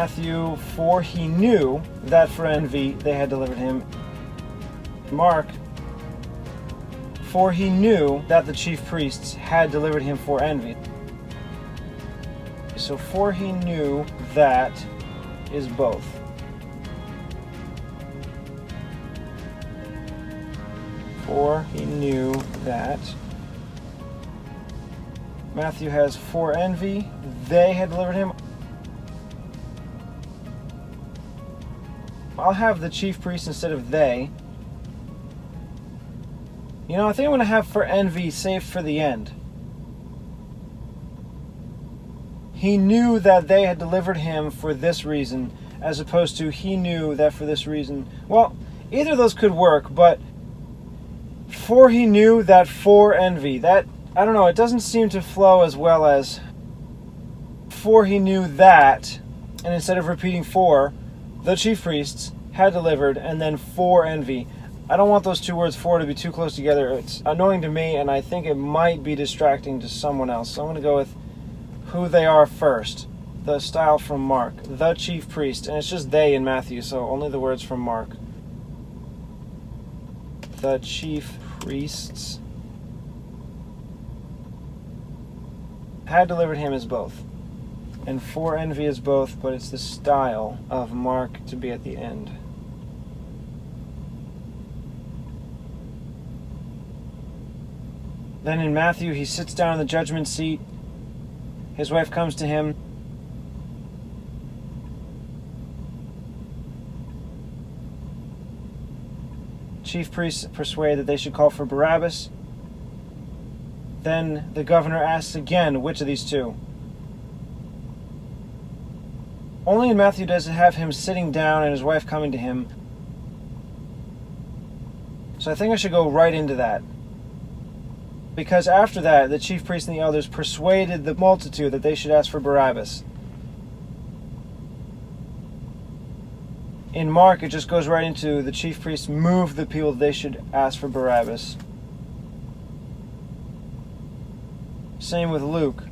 Matthew, for he knew that for envy they had delivered him. Mark, for he knew that the chief priests had delivered him for envy. So for he knew that is both. For he knew that. Matthew has for envy they had delivered him. I'll have the chief priests instead of they. You know, I think I'm going to have for envy saved for the end. He knew that they had delivered him for this reason, as opposed to he knew that for this reason. Well, either of those could work, but for he knew that for envy, that, I don't know, it doesn't seem to flow as well as for he knew that, and instead of repeating for, the chief priests had delivered, and then for envy. I don't want those two words for to be too close together. It's annoying to me, and I think it might be distracting to someone else. So I'm going to go with who they are first. The style from Mark. The chief priest. And it's just they in Matthew, so only the words from Mark. The chief priests had delivered him as both. And for envy is both, but it's the style of Mark to be at the end. Then in Matthew, he sits down in the judgment seat. His wife comes to him. Chief priests persuade that they should call for Barabbas. Then the governor asks again, which of these two? Only in Matthew does it have him sitting down and his wife coming to him. So I think I should go right into that. Because after that, the chief priests and the elders persuaded the multitude that they should ask for Barabbas. In Mark, it just goes right into the chief priests moved the people that they should ask for Barabbas. Same with Luke.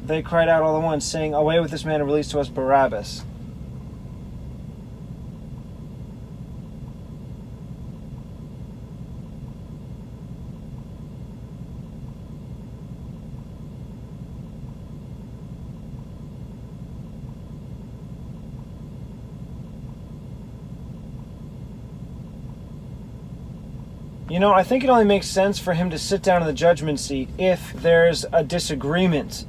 They cried out all at once, saying, "Away with this man and release to us Barabbas." You know, I think it only makes sense for him to sit down in the judgment seat if there's a disagreement.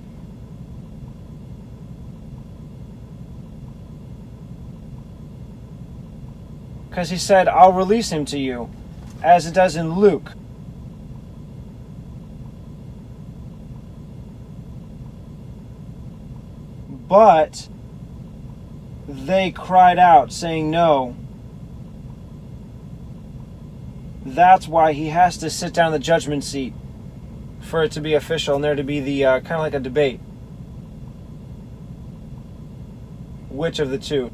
Because he said, "I'll release him to you," as it does in Luke. But they cried out, saying no. That's why he has to sit down in the judgment seat for it to be official and there to be the kind of like a debate. Which of the two?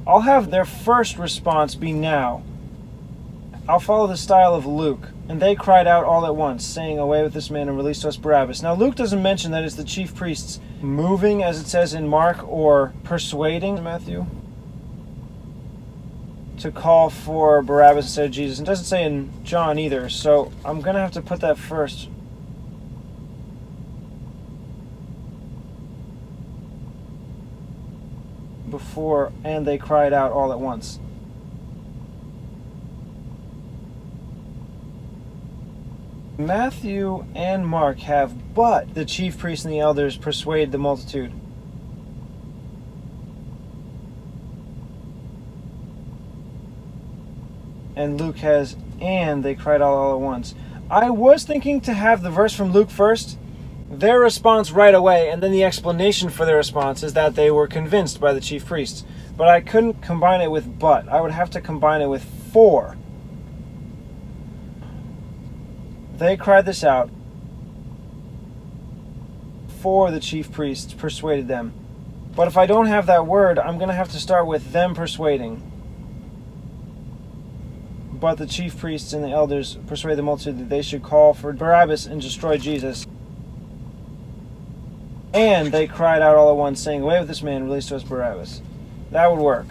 I'll have their first response be now. I'll follow the style of Luke. And they cried out all at once, saying, "Away with this man and release to us Barabbas." Now Luke doesn't mention that it's the chief priests moving, as it says in Mark, or persuading Matthew to call for Barabbas instead of Jesus. It doesn't say in John either, so I'm going to have to put that first. Before, and they cried out all at once. Matthew and Mark have, but the chief priests and the elders persuade the multitude. And Luke has, and they cried all at once. I was thinking to have the verse from Luke first, their response right away, and then the explanation for their response is that they were convinced by the chief priests. But I couldn't combine it with but. I would have to combine it with for. They cried this out, for the chief priests persuaded them. But if I don't have that word, I'm going to have to start with them persuading. But the chief priests and the elders persuaded the multitude that they should call for Barabbas and destroy Jesus. And they cried out all at once, saying, "Away with this man, release to us Barabbas." That would work.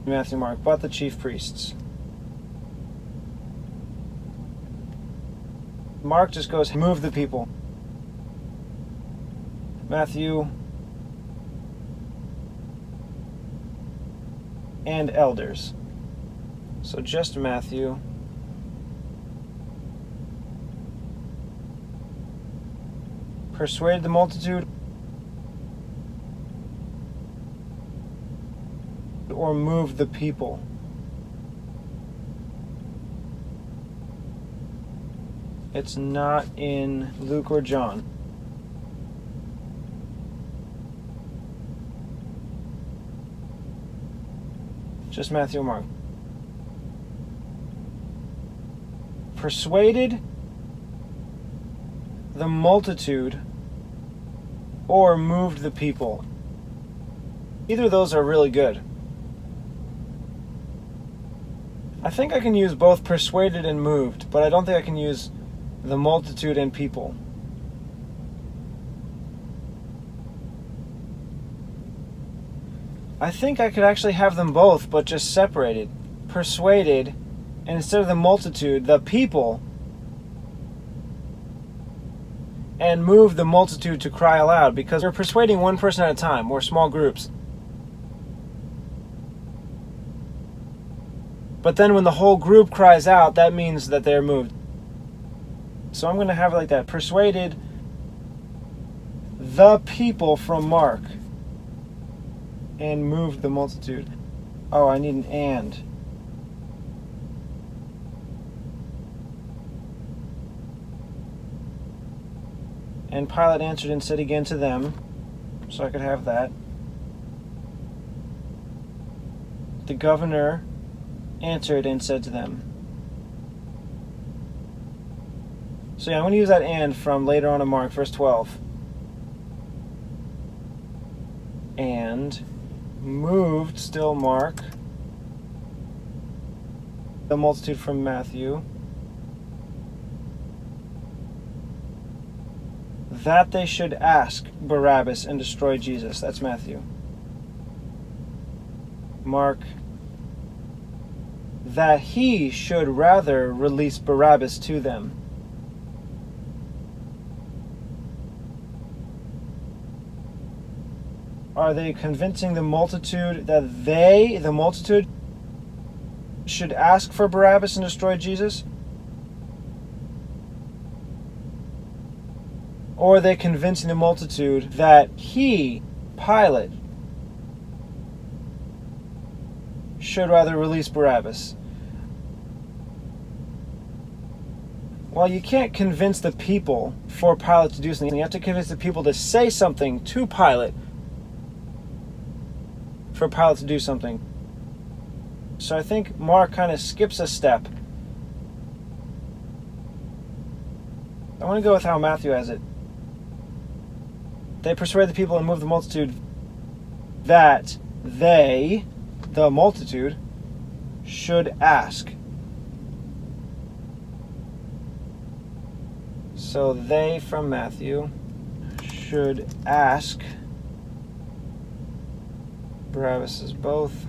Matthew, Mark, but the chief priests. Mark just goes, move the people. Matthew, and elders. So just Matthew. Persuaded the multitude, or moved the people. It's not in Luke or John. Just Matthew and Mark. Persuaded the multitude or moved the people. Either of those are really good. I think I can use both persuaded and moved, but I don't think I can use the multitude and people. I think I could actually have them both, but just separated. Persuaded, and instead of the multitude, the people, and move the multitude to cry aloud, because we're persuading one person at a time. We're small groups. But then when the whole group cries out, that means that they're moved. So I'm going to have it like that. Persuaded the people from Mark and moved the multitude. Oh, I need an and. And Pilate answered and said again to them, so I could have that. The governor answered and said to them. So yeah, I'm going to use that and from later on in Mark, verse 12. And moved, still Mark, the multitude from Matthew, that they should ask Barabbas and destroy Jesus. That's Matthew. Mark, that he should rather release Barabbas to them. Are they convincing the multitude that they, the multitude, should ask for Barabbas and destroy Jesus? Or are they convincing the multitude that he, Pilate, should rather release Barabbas? Well, you can't convince the people for Pilate to do something. You have to convince the people to say something to Pilate for Pilate to do something. So I think Mark kind of skips a step. I want to go with how Matthew has it. They persuade the people and move the multitude that they, the multitude, should ask. So they from Matthew should ask. Barabbas is both.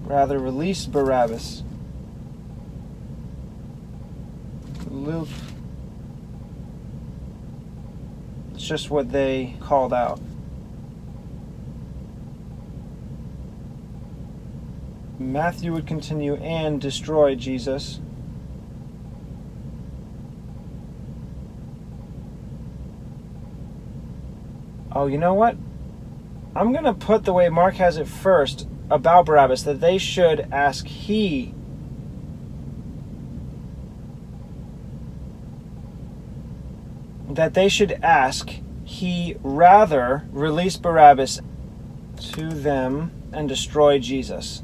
Rather release Barabbas. Luke. It's just what they called out. Matthew would continue and destroy Jesus. Oh, you know what? I'm going to put the way Mark has it first about Barabbas, that they should ask he. That they should ask he rather release Barabbas to them and destroy Jesus.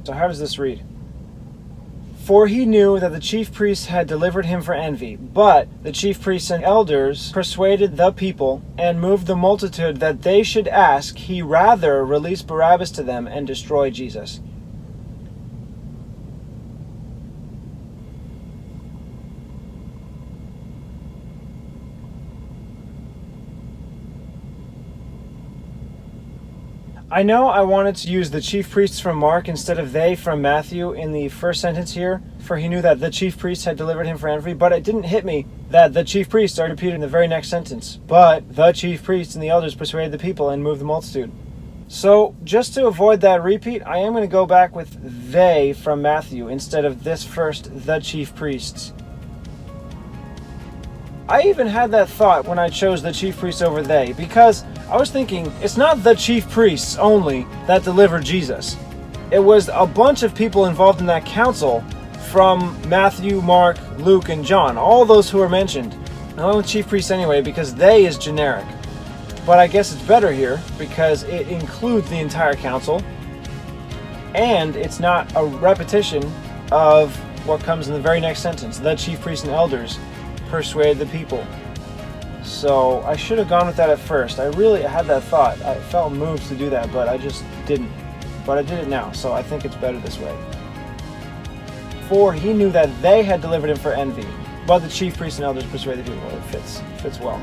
So how does this read? For he knew that the chief priests had delivered him for envy. But the chief priests and elders persuaded the people and moved the multitude that they should ask he rather release Barabbas to them and destroy Jesus. I know I wanted to use the chief priests from Mark instead of they from Matthew in the first sentence here, for he knew that the chief priests had delivered him for envy, but it didn't hit me that the chief priests are repeated in the very next sentence. But the chief priests and the elders persuaded the people and moved the multitude. So, just to avoid that repeat, I am going to go back with they from Matthew instead of this first, the chief priests. I even had that thought when I chose the chief priests over they, because I was thinking, it's not the chief priests only that delivered Jesus. It was a bunch of people involved in that council from Matthew, Mark, Luke, and John. All those who are mentioned. I went with chief priests anyway because they is generic. But I guess it's better here because it includes the entire council. And it's not a repetition of what comes in the very next sentence. The chief priests and elders persuaded the people. So I should have gone with that at first. I really had that thought. I felt moved to do that, but I just didn't. But I did it now, so I think it's better this way. For he knew that they had delivered him for envy, but the chief priests and elders persuaded the people. It fits well.